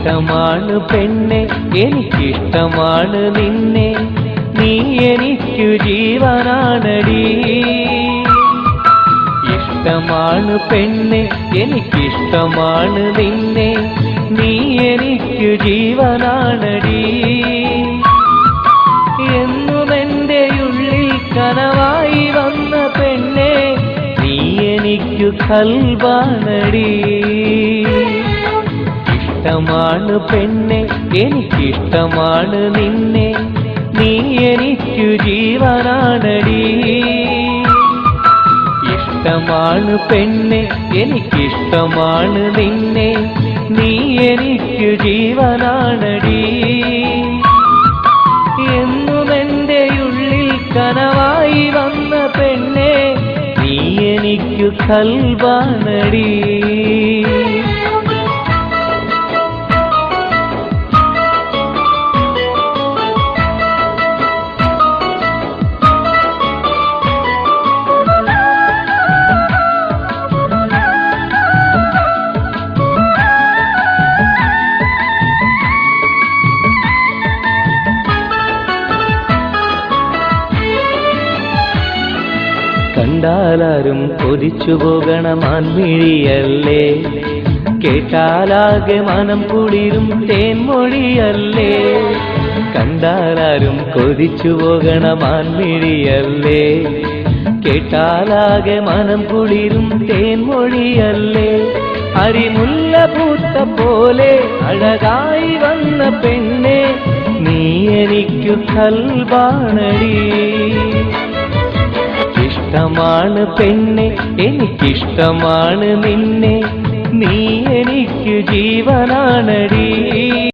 ഇഷ്ടമാണ് പെണ്ണെ എനിക്കിഷ്ടമാണ് നിന്നെ നീ എനിക്കു ജീവനാണടി ഇഷ്ടമാണ് പെണ്ണെ എനിക്കിഷ്ടമാണ് നിന്നെ നീ എനിക്കു ജീവനാണടി എന്നുമെന്റെ ഉള്ളിൽ കനവായി വന്ന പെണ്ണെ നീ എനിക്കു കൽബാണടി ഇഷ്ടമാണ് പെണ്ണെ എനിക്കിഷ്ടമാണ് നിന്നെ നീ എനിക്കു ജീവനാണടി ഇഷ്ടമാണ് പെണ്ണെ എനിക്കിഷ്ടമാണ് നിന്നെ നീ എനിക്കു ജീവനാണടി എന്നുമെന്റെ ഉള്ളിൽ കനവായി വന്ന പെണ്ണെ നീ എനിക്കു കൽബാണടി കണ്ടാലാരും കൊതിച്ചു പോകണ മാൻമിഴിയല്ലേ കേട്ടാലാകെ മനം കുളിരും തേൻമൊഴിയല്ലേ കണ്ടാലാരും കൊതിച്ചു പോകണ മാൻമിഴിയല്ലേ കേട്ടാലാകെ മനം കുളിരും തേൻമൊഴിയല്ലേ അരിമുല്ല പൂത്ത പോലെ അഴകായി വന്ന പെണ്ണെ നീ എനിക്കു കൽബാണടി ഇഷ്ടമാണ് പെണ്ണെ എനിക്കിഷ്ടമാണ് നിന്നെ നീ എനിക്കു ജീവനാണടി